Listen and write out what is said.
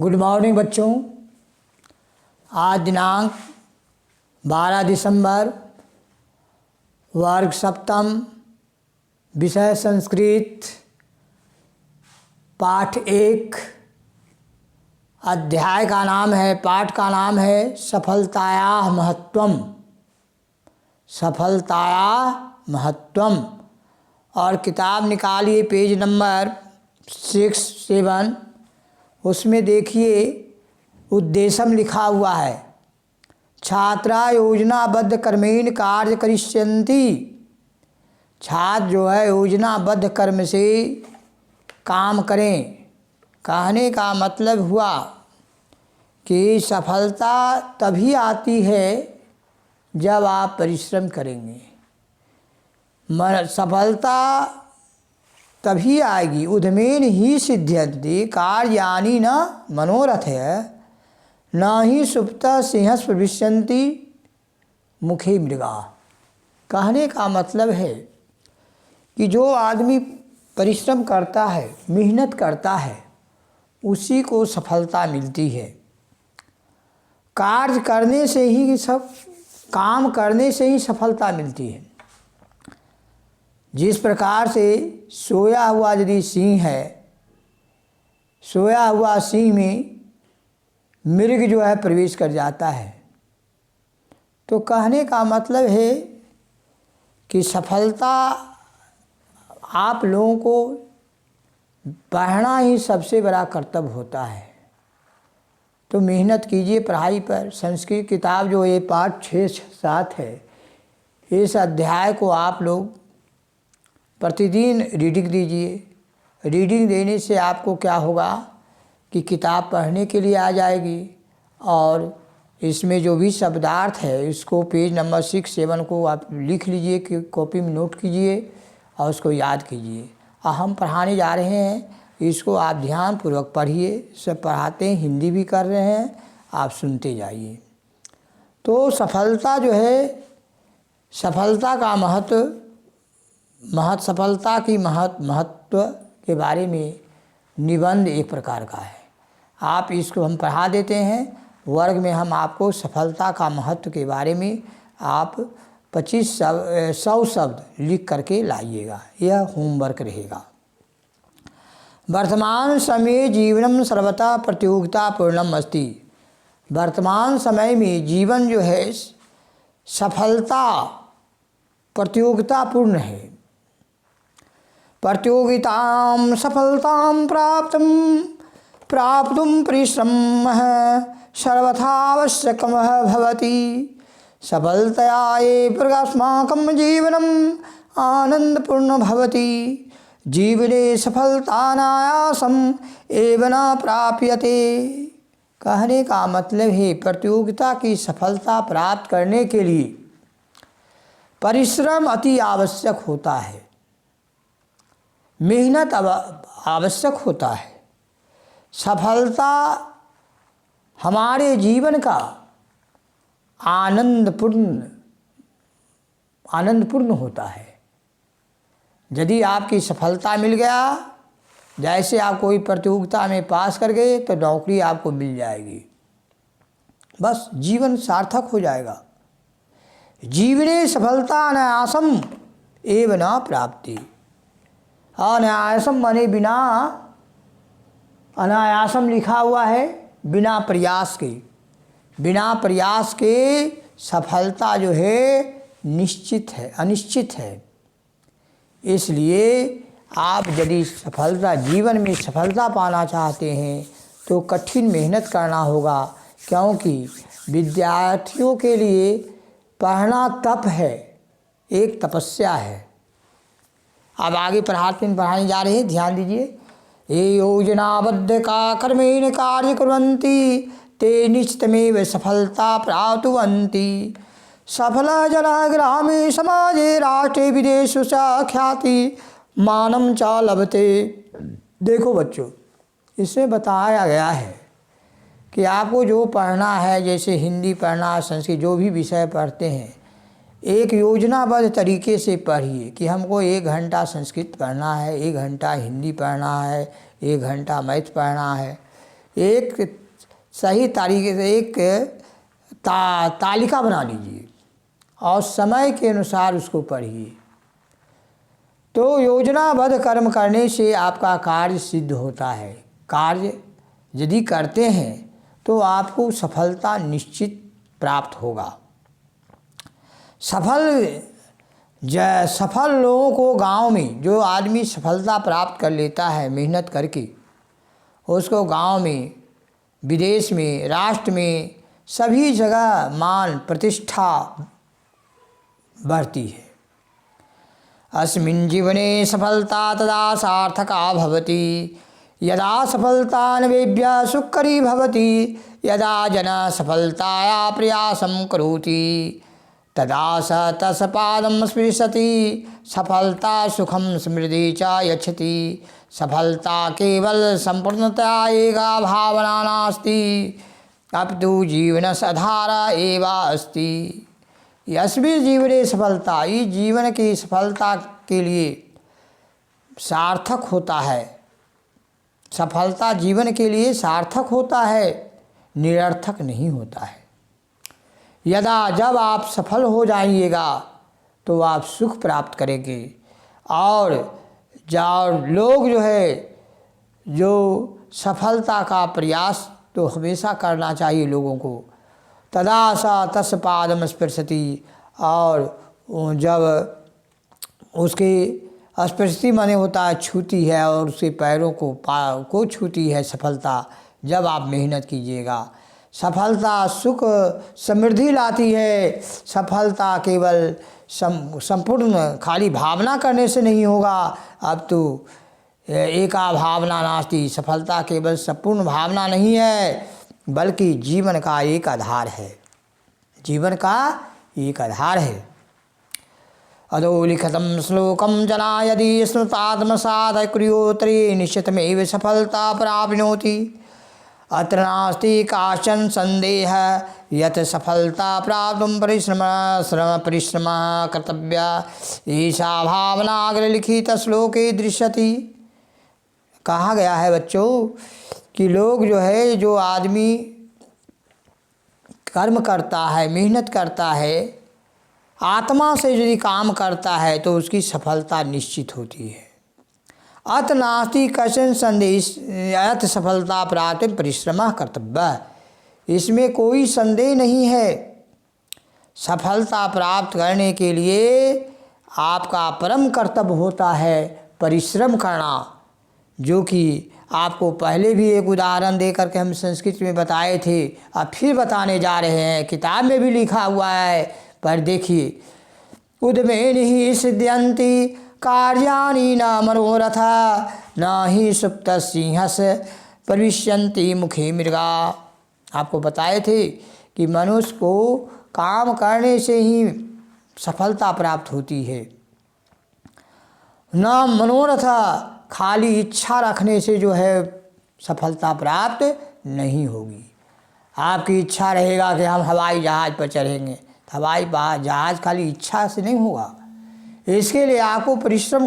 Good morning बच्चों। आज दिनांक 12 दिसंबर, वर्ग सप्तम, विषय संस्कृत, पाठ 1, अध्याय का नाम है, पाठ का नाम है सफलताया महत्वम। सफलताया महत्वम। और किताब निकालिए पेज नंबर 6-7। उसमें देखिए उद्देश्यम लिखा हुआ है, छात्रा योजनाबद्ध क्रमेण कार्य करिष्यन्ति। छात्र जो है योजनाबद्ध कर्म से काम करें। कहने का मतलब हुआ कि सफलता तभी आती है जब आप परिश्रम करेंगे। सफलता तभी आएगी। उद्यमेन ही सिद्ध्यन्ति कार्याणि न मनोरथ है, न ही सुप्त सिंहस् प्रविश्यन्ति मुखे मृगा। कहने का मतलब है कि जो आदमी परिश्रम करता है, मेहनत करता है, उसी को सफलता मिलती है। कार्य करने से ही काम करने से ही सफलता मिलती है। जिस प्रकार से सोया हुआ यदि सिंह है, सोया हुआ सिंह में मृग जो है प्रवेश कर जाता है, तो कहने का मतलब है कि सफलता आप लोगों को पढ़ना ही सबसे बड़ा कर्तव्य होता है। तो मेहनत कीजिए पढ़ाई पर। संस्कृत किताब जो ये पाठ 6-7 है, इस अध्याय को आप लोग प्रतिदिन रीडिंग दीजिए। रीडिंग देने से आपको क्या होगा कि किताब पढ़ने के लिए आ जाएगी, और इसमें जो भी शब्दार्थ है इसको पेज नंबर 6-7 को आप लिख लीजिए, कि कॉपी में नोट कीजिए और उसको याद कीजिए। और हम पढ़ाने जा रहे हैं, इसको आप ध्यानपूर्वक पढ़िए। सब पढ़ाते हैं, हिंदी भी कर रहे हैं, आप सुनते जाइए। तो सफलता जो है, सफलता का सफलता की महत्व के बारे में निबंध एक प्रकार का है। आप इसको हम पढ़ा देते हैं। वर्ग में हम आपको सफलता का महत्व के बारे में आप 100 शब्द लिख करके लाइएगा। यह होमवर्क रहेगा। वर्तमान समय जीवनम सर्वथा प्रतियोगितापूर्णम अस्ति। वर्तमान समय में जीवन जो है सफलता प्रतियोगितापूर्ण है। प्रतियोगितां सफलतां प्राप्तुं परिश्रमः सर्वथा आवश्यकः भवति। सफलतया एव अस्माकं जीवनम् आनन्दपूर्णं भवति। जीवने सफलतानायासम् एव न प्राप्यते। कहने का मतलब है प्रतियोगिता की सफलता प्राप्त करने के लिए परिश्रम अति आवश्यक होता है, मेहनत आवश्यक होता है। सफलता हमारे जीवन का आनंदपूर्ण होता है। यदि आपकी सफलता मिल गया, जैसे आप कोई प्रतियोगिता में पास कर गए तो नौकरी आपको मिल जाएगी, बस जीवन सार्थक हो जाएगा। जीवने सफलता अनायासम एव न प्राप्ति। अनायासम माने बिना, अनायासम लिखा हुआ है बिना प्रयास के। बिना प्रयास के सफलता जो है निश्चित है, अनिश्चित है। इसलिए आप यदि सफलता, जीवन में सफलता पाना चाहते हैं तो कठिन मेहनत करना होगा, क्योंकि विद्यार्थियों के लिए पढ़ना तप है, एक तपस्या है। अब आगे पढ़ाने जा रहे हैं, ध्यान दीजिए। ये योजनाबद्ध का कर्मेण कार्य कुर्वन्ति ते निश्चितमेव सफलता प्राप्नुवन्ति। सफलः जनः ग्रामे समाजे राष्ट्रे विदेशेषु च ख्याति मानं च लभते। देखो बच्चों, इसमें बताया गया है कि आपको जो पढ़ना है, जैसे हिंदी पढ़ना, संस्कृत, जो भी विषय पढ़ते हैं, एक योजनाबद्ध तरीके से पढ़िए कि हमको 1 घंटा संस्कृत पढ़ना है, 1 घंटा हिंदी पढ़ना है, 1 घंटा मैथ पढ़ना है। एक सही तरीके से एक तालिका बना लीजिए और समय के अनुसार उसको पढ़िए। तो योजनाबद्ध कर्म करने से आपका कार्य सिद्ध होता है। कार्य यदि करते हैं तो आपको सफलता निश्चित प्राप्त होगा। सफल लोगों को गांव में जो आदमी सफलता प्राप्त कर लेता है मेहनत करके, उसको गांव में, विदेश में, राष्ट्र में सभी जगह मान प्रतिष्ठा बढ़ती है। अस्मिन् जीवने सफलता तदा सार्थका भवति यदा सफलतान्वेभ्य सुखकरी भवति यदा जनः सफलताया प्रयासं करोति तदा स तस्य पादं स्पृशति सफलता सुखम समृद्धि च यच्छति। सफलता केवल संपूर्णता एका भावना नास्ति अपितु जीवनस्य आधार एव अस्ति। यस्मिन् जीवने सफलता, इस जीवन की सफलता के लिए सार्थक होता है। सफलता जीवन के लिए सार्थक होता है, निरर्थक नहीं होता है। यदा जब आप सफल हो जाइएगा तो आप सुख प्राप्त करेंगे। और लोग जो है जो सफलता का प्रयास तो हमेशा करना चाहिए लोगों को। तदा सा तस् पादम स्पृशति, और जब उसकी स्पृशति माने होता है छूती है, और उसके पैरों को छूती है सफलता। जब आप मेहनत कीजिएगा, सफलता सुख समृद्धि लाती है। सफलता केवल संपूर्ण खाली भावना करने से नहीं होगा। अब तो एका भावना नास्ति, सफलता केवल संपूर्ण भावना नहीं है बल्कि जीवन का एक आधार है। जीवन का एक आधार है। अधोलिखितं श्लोकं जना यदि स्मृतात्मसात् कुर्योत्तरे निश्चितमेव सफलता प्राप्नोति। अत्र नास्ति काचन संदेहः यत् सफलता प्राप्तुं परिश्रमः कर्तव्यः। ऐसा भावना अग्रलिखित श्लोके दृश्यति। कहा गया है बच्चों कि लोग जो है, जो आदमी कर्म करता है, मेहनत करता है, आत्मा से यदि काम करता है तो उसकी सफलता निश्चित होती है। अत नास्ति कश्चन संदेह अत सफलता प्राप्ति परिश्रम कर्तव्य। इसमें कोई संदेह नहीं है। सफलता प्राप्त करने के लिए आपका परम कर्तव्य होता है परिश्रम करना, जो कि आपको पहले भी एक उदाहरण दे करके हम संस्कृत में बताए थे, अब फिर बताने जा रहे हैं। किताब में भी लिखा हुआ है, पर देखिए, उद्मेन ही सिद्ध्यन्ति कार्याणि न मनोरथा न ही सुप्त सिंहस प्रविश्यन्ति मुखे मृगा। आपको बताए थे कि मनुष्य को काम करने से ही सफलता प्राप्त होती है, न मनोरथा, खाली इच्छा रखने से जो है सफलता प्राप्त नहीं होगी। आपकी इच्छा रहेगा कि हम हवाई जहाज़ पर चढ़ेंगे, हवाई जहाज़ खाली इच्छा से नहीं होगा। इसके लिए आपको परिश्रम